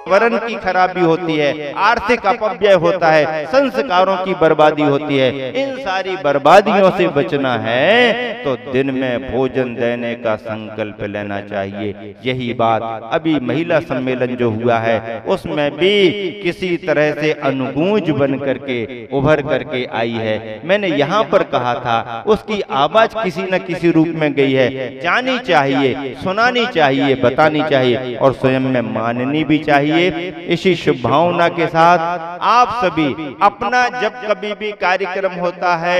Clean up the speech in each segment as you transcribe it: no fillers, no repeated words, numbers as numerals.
पर्यावरण की खराबी होती है, आर्थिक अपव्यय होता है, संस्कारों की बर्बादी होती है। इन सारी बर्बादियों से बचना है तो दिन में भोजन देने का संकल्प लेना चाहिए। यही बात अभी महिला सम्मेलन जो हुआ है उसमें भी किसी तरह से अनुगूंज बन करके उभर करके आई है। मैंने यहाँ पर कहा था उसकी आवाज किसी न किसी रूप में गई है, जानी चाहिए, सुनानी चाहिए, बतानी चाहिए और स्वयं में माननी भी चाहिए। इसी शुभ भावना के साथ आप सभी अपना जब कभी भी कार्यक्रम होता है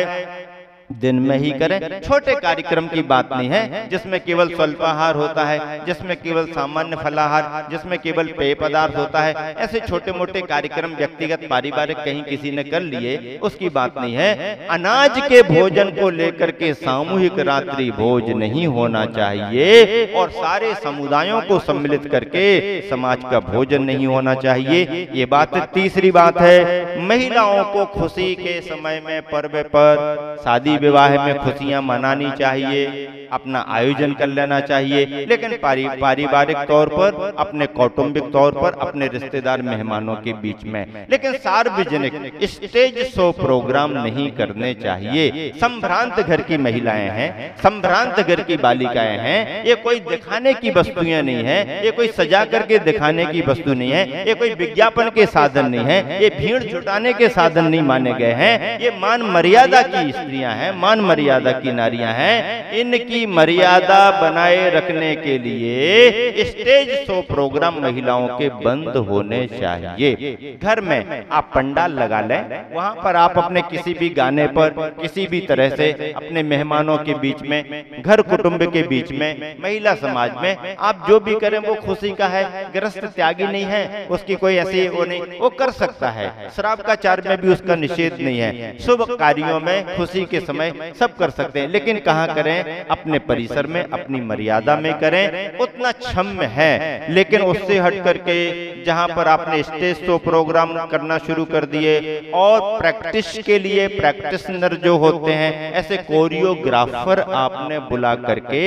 दिन में ही करें। छोटे कार्यक्रम की बात नहीं है जिसमें केवल स्वल्पाहार होता है, जिसमें केवल सामान्य फलाहार, जिसमें केवल पेय पदार्थ होता है। ऐसे छोटे मोटे कार्यक्रम व्यक्तिगत पारिवारिक कहीं किसी ने कर लिए उसकी बात नहीं है। अनाज के भोजन को लेकर के सामूहिक रात्रि भोज नहीं होना चाहिए और सारे समुदायों को सम्मिलित करके समाज का भोजन नहीं होना चाहिए। ये बात तीसरी बात है, महिलाओं को खुशी के समय में पर्व पर शादी विवाह में खुशियां मनानी चाहिए, अपना आयोजन कर लेना चाहिए, लेकिन पारिवारिक तौर पर, अपने कौटुंबिक तौर पर, अपने रिश्तेदार मेहमानों के बीच में, लेकिन सार्वजनिक स्टेज शो प्रोग्राम नहीं करने चाहिए। संभ्रांत घर की महिलाएं हैं, संभ्रांत घर की बालिकाएं हैं, ये कोई दिखाने की वस्तुएं नहीं है, ये कोई सजा करके दिखाने की वस्तु नहीं है, ये कोई विज्ञापन के साधन नहीं है, ये भीड़ जुटाने के साधन नहीं माने गए हैं। ये मान मर्यादा की स्त्रियां हैं, मान मर्यादा की नारियां हैं। इनकी मर्यादा बनाए रखने के लिए स्टेज शो प्रोग्राम महिलाओं के बंद होने चाहिए। घर में आप पंडाल लगा लें, वहां पर आप अपने किसी भी गाने पर किसी भी तरह से अपने मेहमानों के बीच में, घर कुटुंब के बीच में, महिला समाज में आप जो भी करें वो खुशी का है। गृहस्थ त्यागी नहीं है, उसकी कोई ऐसी वो नहीं, वो कर सकता है। शराब का चार में भी उसका निषेध नहीं है। शुभ कार्यों में खुशी के समय सब कर सकते हैं, लेकिन कहाँ करें? अपने परिसर में, अपनी मर्यादा में करें, उतना क्षम्य है। लेकिन उससे हट करके जहां पर आपने स्टेज शो प्रोग्राम करना शुरू कर दिए और प्रैक्टिस के लिए प्रैक्टिशनर जो होते हैं, ऐसे कोरियोग्राफर आपने बुला करके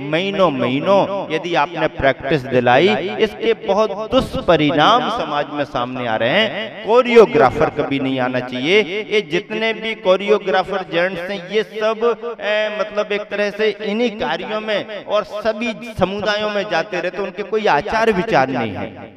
महीनों महीनों यदि आपने प्रैक्टिस दिलाई, इसके बहुत दुष्परिणाम समाज में सामने आ रहे हैं। कोरियोग्राफर कभी नहीं आना चाहिए। ये जितने भी कोरियोग्राफर जेंट्स हैं ये सब मतलब एक तरह से इन्हीं कार्यों में और सभी समुदायों में जाते रहते, उनके कोई आचार विचार नहीं है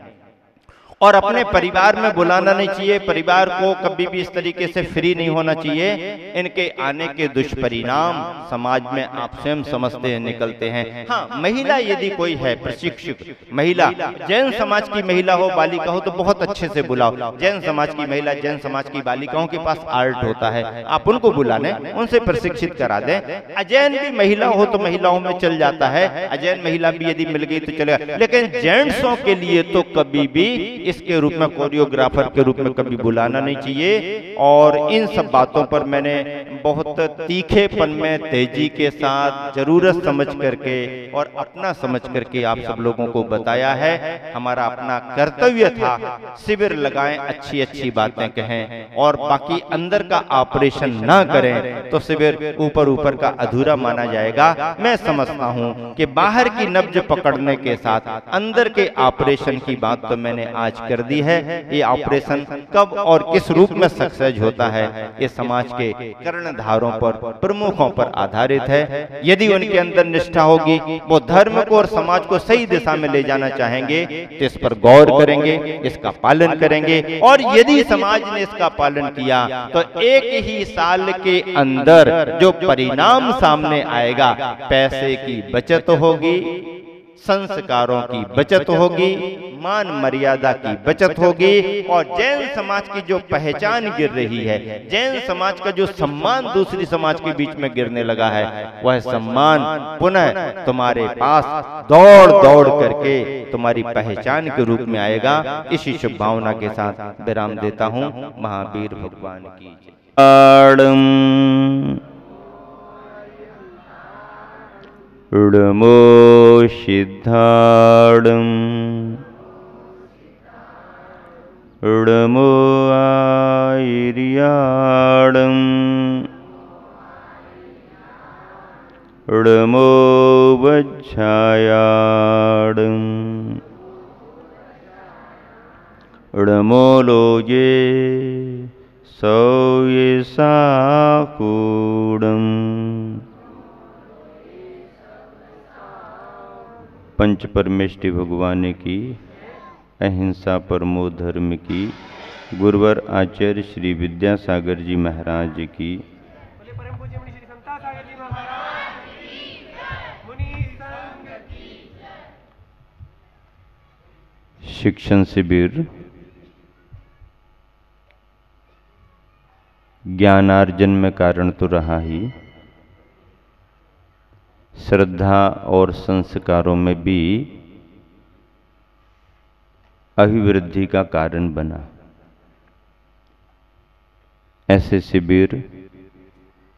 और अपने परिवार में बुलाना नहीं चाहिए। परिवार को कभी भी इस तरीके से फ्री नहीं होना चाहिए। इनके आने के दुष्परिणाम समाज में आप स्वयं समझते हैं, निकलते हैं। हाँ, महिला यदि कोई है प्रशिक्षक महिला, जैन समाज की महिला हो, बालिका हो तो बहुत अच्छे से बुलाओ। जैन समाज की महिला, जैन समाज की बालिकाओं के पास आर्ट होता है, आप उनको बुला लें, उनसे प्रशिक्षित करा दें। अजैन भी महिला हो तो महिलाओं में चल जाता है, अजैन महिला भी यदि मिल गई तो चलेगा, लेकिन जेंट्सों के लिए तो कभी भी इसके रूप में कोरियोग्राफर के रूप में कभी बुलाना नहीं चाहिए। और इन सब बातों पर मैंने बहुत तीखेपन में, तेजी के साथ, जरूरत समझ करके और अपना समझ करके आप सब लोगों को बताया है। हमारा अपना कर्तव्य था, शिविर लगाएं, अच्छी अच्छी बातें कहें और बाकी अंदर का ऑपरेशन ना करें तो शिविर ऊपर ऊपर का अधूरा माना जाएगा। मैं समझता हूं कि बाहर की नब्ज पकड़ने के साथ अंदर के ऑपरेशन की बात तो मैंने आज कर दी है। ये ऑपरेशन कब और किस रूप में सक्सेस होता है ये समाज के कर्णधारों पर, प्रमुखों पर आधारित है। यदि उनके अंदर निष्ठा होगी, वो धर्म को और समाज को सही दिशा में ले जाना चाहेंगे तो इस पर गौर करेंगे, इसका पालन करेंगे और यदि समाज ने इसका पालन किया तो एक ही साल के अंदर जो परिणाम सामने आएगा, पैसे की बचत होगी, संस्कारों की बचत होगी, मान मर्यादा की बचत होगी और जैन समाज की जो पहचान गिर रही है, जैन समाज का जो सम्मान दूसरी समाज के बीच में गिरने लगा है, वह सम्मान पुनः तुम्हारे पास दौड़ दौड़ करके तुम्हारी पहचान के रूप में आएगा। इसी शुभ भावना के साथ विराम देता हूँ। महावीर भगवान की जय। ऋमो सिद्धाडम ऋमो आयर्याडम ऋमो वज्झायाडम समोलोजे सौये साकूडम। पंच परमेष्टि भगवान की, अहिंसा परमो धर्म की, गुरुवर आचार्य श्री विद्यासागर जी महाराज की। शिक्षण शिविर ज्ञानार्जन में कारण तो रहा ही, श्रद्धा और संस्कारों में भी अभिवृद्धि का कारण बना। ऐसे शिविर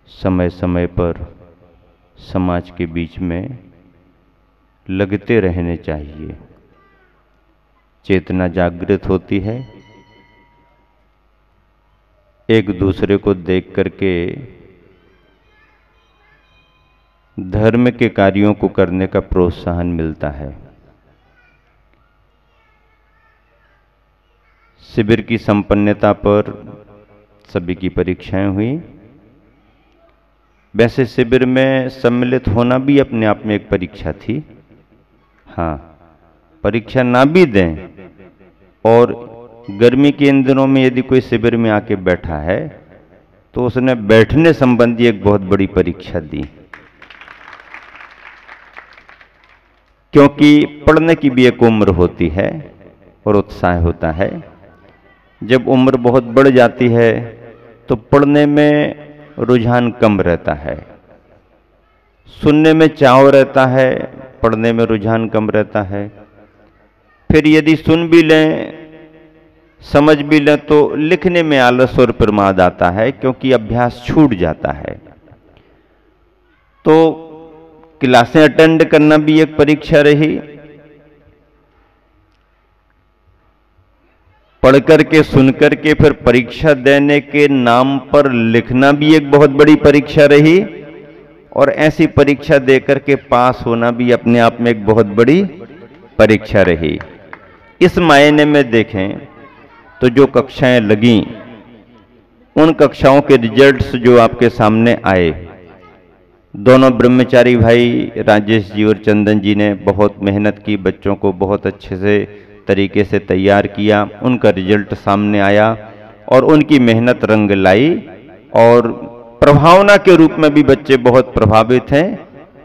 समय समय पर समाज के बीच में लगते रहने चाहिए। चेतना जागृत होती है, एक दूसरे को देख करके धर्म के कार्यों को करने का प्रोत्साहन मिलता है। शिविर की संपन्नता पर सभी की परीक्षाएं हुई। वैसे शिविर में सम्मिलित होना भी अपने आप में एक परीक्षा थी। हाँ, परीक्षा ना भी दें और गर्मी के इन दिनों में यदि कोई शिविर में आके बैठा है तो उसने बैठने संबंधी एक बहुत बड़ी परीक्षा दी, क्योंकि पढ़ने की भी एक उम्र होती है और उत्साह होता है। जब उम्र बहुत बढ़ जाती है तो पढ़ने में रुझान कम रहता है, सुनने में चाव रहता है, पढ़ने में रुझान कम रहता है। फिर यदि सुन भी लें, समझ भी लें तो लिखने में आलस और प्रमाद आता है, क्योंकि अभ्यास छूट जाता है। तो क्लासें अटेंड करना भी एक परीक्षा रही, पढ़ करके सुन करके फिर परीक्षा देने के नाम पर लिखना भी एक बहुत बड़ी परीक्षा रही, और ऐसी परीक्षा देकर के पास होना भी अपने आप में एक बहुत बड़ी परीक्षा रही। इस मायने में देखें तो जो कक्षाएं लगीं, उन कक्षाओं के रिजल्ट्स जो आपके सामने आए, दोनों ब्रह्मचारी भाई राजेश जी और चंदन जी ने बहुत मेहनत की, बच्चों को बहुत अच्छे से तरीके से तैयार किया। उनका रिजल्ट सामने आया और उनकी मेहनत रंग लाई, और प्रभावना के रूप में भी बच्चे बहुत प्रभावित हैं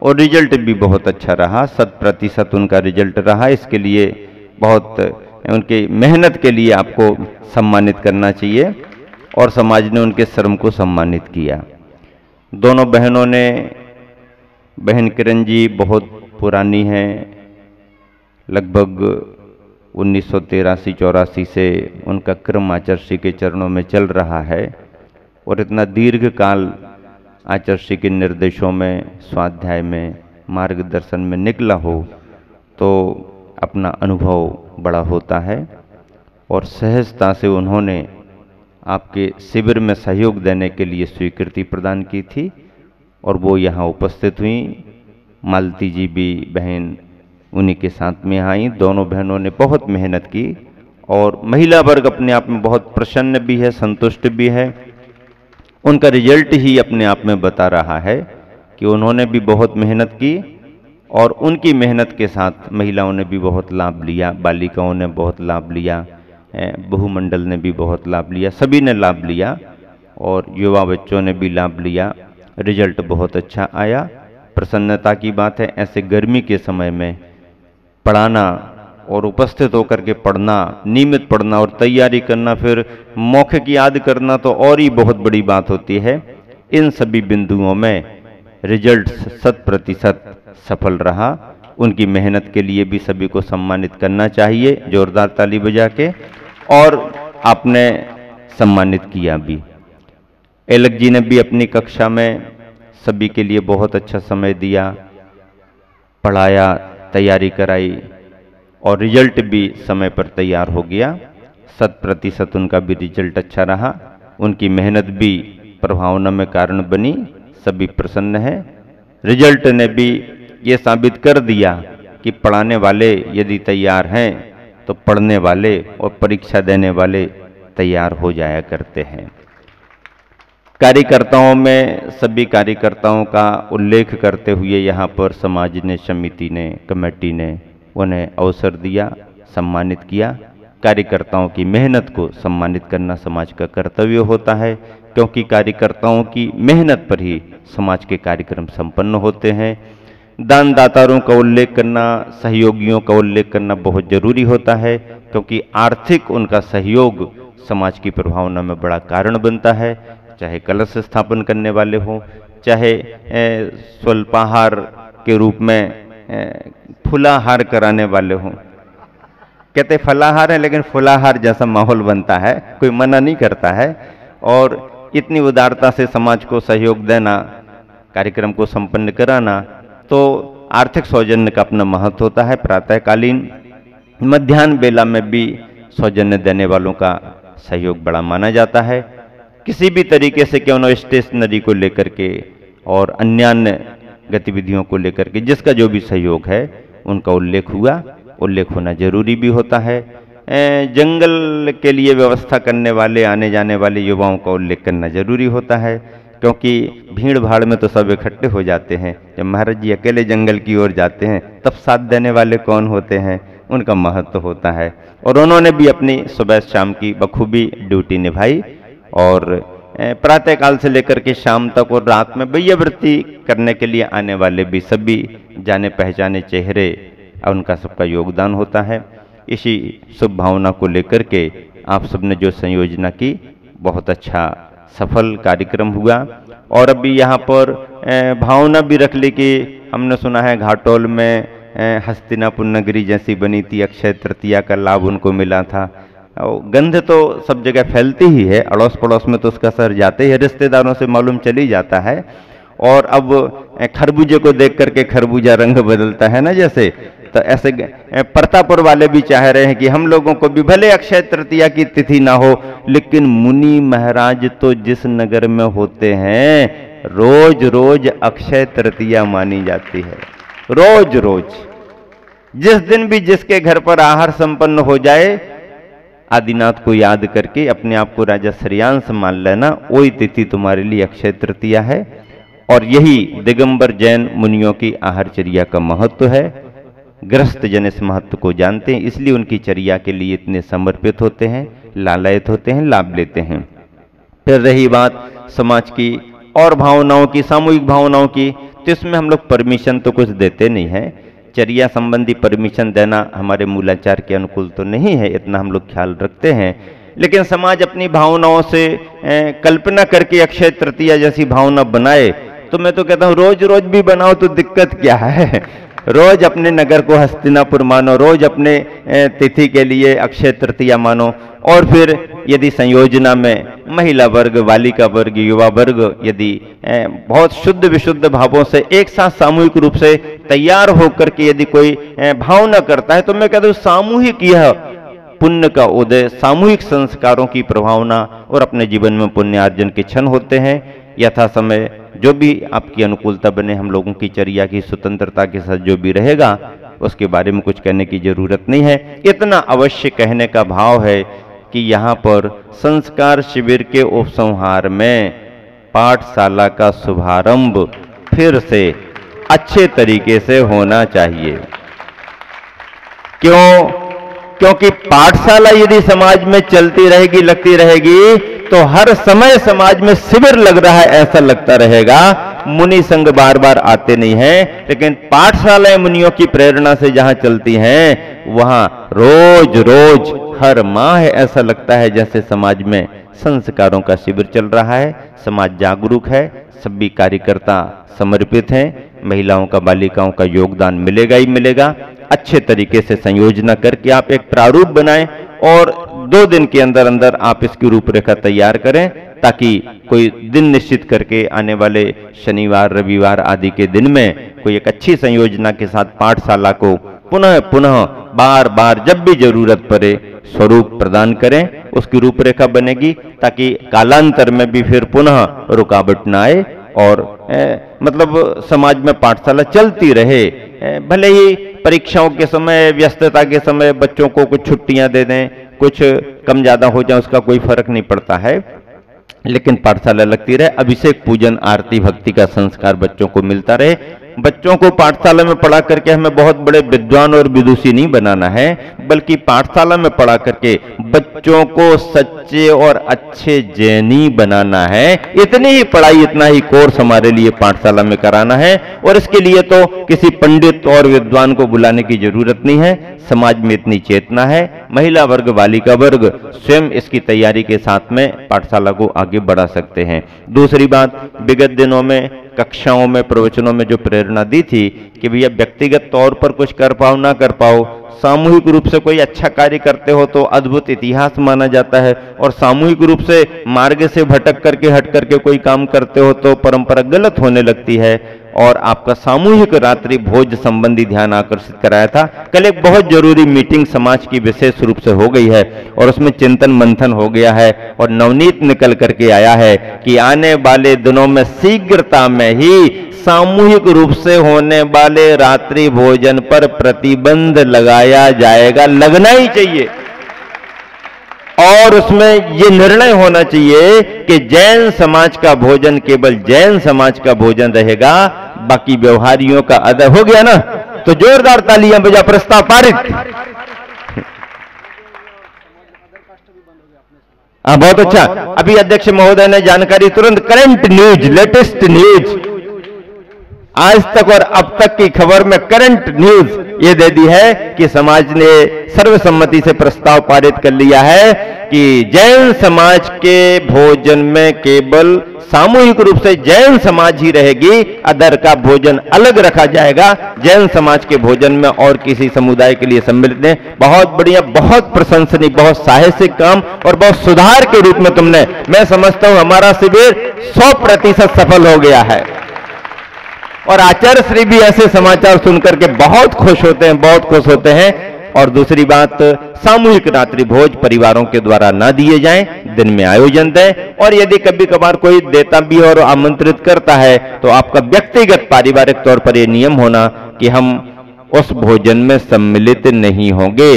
और रिजल्ट भी बहुत अच्छा रहा। 100% उनका रिजल्ट रहा। इसके लिए बहुत उनकी मेहनत के लिए आपको सम्मानित करना चाहिए, और समाज ने उनके श्रम को सम्मानित किया। दोनों बहनों ने, बहन किरण जी बहुत पुरानी हैं, लगभग 1983-84 से उनका क्रम आचार्य श्री के चरणों में चल रहा है, और इतना दीर्घ काल आचार्य श्री के निर्देशों में, स्वाध्याय में, मार्गदर्शन में निकला हो तो अपना अनुभव बड़ा होता है। और सहजता से उन्होंने आपके शिविर में सहयोग देने के लिए स्वीकृति प्रदान की थी, और वो यहाँ उपस्थित हुई। मालती जी भी बहन उन्हीं के साथ में आई। दोनों बहनों ने बहुत मेहनत की, और महिला वर्ग अपने आप में बहुत प्रसन्न भी है, संतुष्ट भी है। उनका रिजल्ट ही अपने आप में बता रहा है कि उन्होंने भी बहुत मेहनत की, और उनकी मेहनत के साथ महिलाओं ने भी बहुत लाभ लिया, बालिकाओं ने बहुत लाभ लिया, बहुमंडल ने भी बहुत लाभ लिया, सभी ने लाभ लिया, और युवा बच्चों ने भी लाभ लिया। रिजल्ट बहुत अच्छा आया। प्रसन्नता की बात है। ऐसे गर्मी के समय में पढ़ाना और उपस्थित होकर के पढ़ना, नियमित पढ़ना और तैयारी करना, फिर मौखिक याद करना तो और ही बहुत बड़ी बात होती है। इन सभी बिंदुओं में रिजल्ट 100% सफल रहा। उनकी मेहनत के लिए भी सभी को सम्मानित करना चाहिए, जोरदार ताली बजा के, और आपने सम्मानित किया भी। एलक जी ने भी अपनी कक्षा में सभी के लिए बहुत अच्छा समय दिया, पढ़ाया, तैयारी कराई, और रिजल्ट भी समय पर तैयार हो गया। 100% उनका भी रिजल्ट अच्छा रहा। उनकी मेहनत भी प्रभावना में कारण बनी। सभी प्रसन्न हैं। रिजल्ट ने भी ये साबित कर दिया कि पढ़ाने वाले यदि तैयार हैं तो पढ़ने वाले और परीक्षा देने वाले तैयार हो जाया करते हैं। कार्यकर्ताओं में सभी कार्यकर्ताओं का उल्लेख करते हुए यहाँ पर समाज ने, समिति ने, कमेटी ने उन्हें अवसर दिया, सम्मानित किया। कार्यकर्ताओं की मेहनत को सम्मानित करना समाज का कर्तव्य होता है, क्योंकि कार्यकर्ताओं की मेहनत पर ही समाज के कार्यक्रम संपन्न होते हैं। दानदाताओं का उल्लेख करना, सहयोगियों का उल्लेख करना बहुत जरूरी होता है, क्योंकि आर्थिक उनका सहयोग समाज की प्रभावना में बड़ा कारण बनता है। चाहे कलश स्थापन करने वाले हों, चाहे स्वल्पाहार के रूप में फुलाहार कराने वाले हों। कहते फलाहार है, लेकिन फुलाहार जैसा माहौल बनता है, कोई मना नहीं करता है। और इतनी उदारता से समाज को सहयोग देना, कार्यक्रम को संपन्न कराना, तो आर्थिक सौजन्य का अपना महत्व होता है। प्रातःकालीन मध्याह्न बेला में भी सौजन्य देने वालों का सहयोग बड़ा माना जाता है। किसी भी तरीके से क्यों न स्टेशनरी को लेकर के और अन्य गतिविधियों को लेकर के जिसका जो भी सहयोग है उनका उल्लेख हुआ, उल्लेख होना जरूरी भी होता है। जंगल के लिए व्यवस्था करने वाले, आने जाने वाले युवाओं का उल्लेख करना जरूरी होता है, क्योंकि भीड़ भाड़ में तो सब इकट्ठे हो जाते हैं। जब महाराज जी अकेले जंगल की ओर जाते हैं तब साथ देने वाले कौन होते हैं, उनका महत्व होता है। और उन्होंने भी अपनी सुबह शाम की बखूबी ड्यूटी निभाई और प्रातःकाल से लेकर के शाम तक और रात में वैयावृत्ति करने के लिए आने वाले भी सभी जाने पहचाने चेहरे, उनका सबका योगदान होता है। इसी शुभ भावना को लेकर के आप सबने जो संयोजना की, बहुत अच्छा सफल कार्यक्रम हुआ। और अभी यहाँ पर भावना भी रख ली कि हमने सुना है घाटोल में हस्तिनापुर नगरी जैसी बनी थी, अक्षय तृतीया का लाभ उनको मिला था। गंध तो सब जगह फैलती ही है, अड़ोस पड़ोस में तो उसका असर जाते ही है, रिश्तेदारों से मालूम चली जाता है। और अब खरबूजे को देख करके खरबूजा रंग बदलता है ना, जैसे तो ऐसे प्रतापुर वाले भी चाह रहे हैं कि हम लोगों को भी भले अक्षय तृतीया की तिथि ना हो, लेकिन मुनि महाराज तो जिस नगर में होते हैं रोज रोज अक्षय तृतीया मानी जाती है। रोज रोज जिस दिन भी जिसके घर पर आहार संपन्न हो जाए, आदिनाथ को याद करके अपने आप को राजा श्रेयांश मान लेना, वही तिथि तुम्हारे लिए अक्षय तृतीया है। और यही दिगंबर जैन मुनियों की आहारचर्या का महत्व है। गृहस्थ जन इस महत्व को जानते हैं, इसलिए उनकी चर्या के लिए इतने समर्पित होते हैं, लालयित होते हैं, लाभ लेते हैं। फिर रही बात समाज की और भावनाओं की, सामूहिक भावनाओं की, तो इसमें हम लोग परमिशन तो कुछ देते नहीं हैं। चर्या संबंधी परमिशन देना हमारे मूलाचार के अनुकूल तो नहीं है, इतना हम लोग ख्याल रखते हैं। लेकिन समाज अपनी भावनाओं से कल्पना करके अक्षय तृतीया जैसी भावना बनाए, तो मैं तो कहता हूँ रोज रोज भी बनाओ तो दिक्कत क्या है। रोज अपने नगर को हस्तिनापुर मानो, रोज अपने तिथि के लिए अक्षय तृतीया मानो। और फिर यदि संयोजना में महिला वर्ग, बालिका वर्ग, युवा वर्ग यदि बहुत शुद्ध विशुद्ध भावों से एक साथ सामूहिक रूप से तैयार होकर के यदि कोई भावना करता है, तो मैं कहता हूँ सामूहिक यह पुण्य का उदय, सामूहिक संस्कारों की प्रभावना और अपने जीवन में पुण्यार्जन के क्षण होते हैं। यथा समय जो भी आपकी अनुकूलता बने, हम लोगों की चर्या की स्वतंत्रता के साथ जो भी रहेगा उसके बारे में कुछ कहने की जरूरत नहीं है। इतना अवश्य कहने का भाव है कि यहाँ पर संस्कार शिविर के उपसंहार में पाठशाला का शुभारंभ फिर से अच्छे तरीके से होना चाहिए। क्योंकि पाठशाला यदि समाज में चलती रहेगी, लगती रहेगी, तो हर समय समाज में शिविर लग रहा है ऐसा लगता रहेगा। मुनि संघ बार बार आते नहीं हैं, लेकिन पाठशालाएं मुनियों की प्रेरणा से जहां चलती हैं, वहां रोज रोज हर माह ऐसा लगता है जैसे समाज में संस्कारों का शिविर चल रहा है। समाज जागरूक है, सभी कार्यकर्ता समर्पित हैं, महिलाओं का, बालिकाओं का योगदान मिलेगा ही मिलेगा। अच्छे तरीके से संयोजना करके आप एक प्रारूप बनाएं और 2 दिन के अंदर अंदर आप इसकी रूपरेखा तैयार करें, ताकि कोई दिन निश्चित करके आने वाले शनिवार, रविवार आदि के दिन में कोई एक अच्छी संयोजना के साथ पाठशाला को पुनः पुनः बार बार जब भी जरूरत पड़े स्वरूप प्रदान करें। उसकी रूपरेखा बनेगी ताकि कालांतर में भी फिर पुनः रुकावट न आए और मतलब समाज में पाठशाला चलती रहे। भले ही परीक्षाओं के समय, व्यस्तता के समय बच्चों को कुछ छुट्टियां दे दें, कुछ कम ज्यादा हो जाए, उसका कोई फर्क नहीं पड़ता है, लेकिन पाठशाला लगती रहे। अभिषेक, पूजन, आरती, भक्ति का संस्कार बच्चों को मिलता रहे। बच्चों को पाठशाला में पढ़ा करके हमें बहुत बड़े विद्वान और विदुषी नहीं बनाना है, बल्कि पाठशाला में पढ़ा करके बच्चों को सच्चे और अच्छे जैनी बनाना है। इतनी ही पढ़ाई, इतना ही कोर्स हमारे लिए पाठशाला में कराना है, और इसके लिए तो किसी पंडित और विद्वान को बुलाने की जरूरत नहीं है। समाज में इतनी चेतना है, महिला वर्ग, बालिका वर्ग स्वयं इसकी तैयारी के साथ में पाठशाला को आगे बढ़ा सकते हैं। दूसरी बात, विगत दिनों में कक्षाओं में, प्रवचनों में जो प्रेरणा दी थी कि भैया व्यक्तिगत तौर पर कुछ कर पाओ ना कर पाओ, सामूहिक रूप से कोई अच्छा कार्य करते हो तो अद्भुत इतिहास माना जाता है, और सामूहिक रूप से मार्ग से भटक करके, हट करके कोई काम करते हो तो परंपरा गलत होने लगती है। और आपका सामूहिक रात्रि भोज संबंधी ध्यान आकर्षित कराया था। कल एक बहुत जरूरी मीटिंग समाज की विशेष रूप से हो गई है, और उसमें चिंतन मंथन हो गया है, और नवनीत निकल करके आया है कि आने वाले दिनों में शीघ्रता में ही सामूहिक रूप से होने वाले रात्रि भोजन पर प्रतिबंध लगाया जाएगा, लगना ही चाहिए। और उसमें यह निर्णय होना चाहिए कि जैन समाज का भोजन केवल जैन समाज का भोजन रहेगा, बाकी व्यवहारियों का अदा हो गया ना। तो जोरदार तालियां बजा, प्रस्ताव पारित। हाँ, बहुत अच्छा। अभी अध्यक्ष महोदय ने जानकारी तुरंत करंट न्यूज, लेटेस्ट न्यूज, आज तक और अब तक की खबर में करंट न्यूज ये दे दी है कि समाज ने सर्वसम्मति से प्रस्ताव पारित कर लिया है कि जैन समाज के भोजन में केवल सामूहिक रूप से जैन समाज ही रहेगी, अदर का भोजन अलग रखा जाएगा। जैन समाज के भोजन में और किसी समुदाय के लिए सम्मिलित नहीं। बहुत बढ़िया, बहुत प्रशंसनीय, बहुत साहसिक काम, और बहुत सुधार के रूप में तुमने, मैं समझता हूं हमारा शिविर 100% सफल हो गया है। और आचार्य श्री भी ऐसे समाचार सुनकर के बहुत खुश होते हैं, बहुत खुश होते हैं। और दूसरी बात, सामूहिक रात्रि भोज परिवारों के द्वारा ना दिए जाएं, दिन में आयोजन दें। और यदि कभी कभार कोई देता भी और आमंत्रित करता है तो आपका व्यक्तिगत पारिवारिक तौर पर यह नियम होना कि हम उस भोजन में सम्मिलित नहीं होंगे।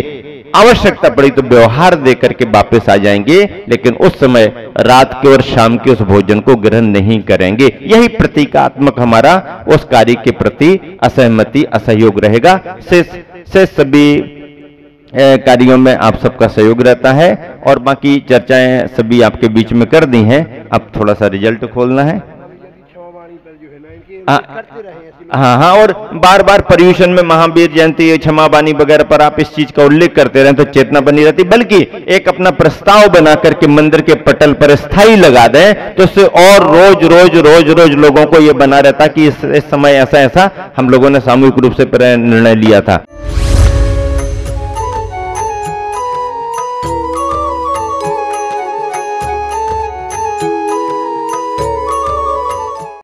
आवश्यकता पड़ी तो व्यवहार देकर के वापस आ जाएंगे, लेकिन उस समय रात के और शाम के उस भोजन को ग्रहण नहीं करेंगे। यही प्रतीकात्मक हमारा उस कार्य के प्रति असहमति, असहयोग रहेगा। से सभी कार्यों में आप सबका सहयोग रहता है, और बाकी चर्चाएं सभी आपके बीच में कर दी हैं। अब थोड़ा सा रिजल्ट खोलना है। हाँ, और बार बार पर्यूषण में महावीर जयंती, क्षमा बानी वगैरह पर आप इस चीज का उल्लेख करते रहे तो चेतना बनी रहती, बल्कि एक अपना प्रस्ताव बना करके मंदिर के पटल पर स्थायी लगा दें तो उससे और रोज रोज रोज रोज लोगों को यह बना रहता कि इस समय ऐसा ऐसा हम लोगों ने सामूहिक रूप से निर्णय लिया था।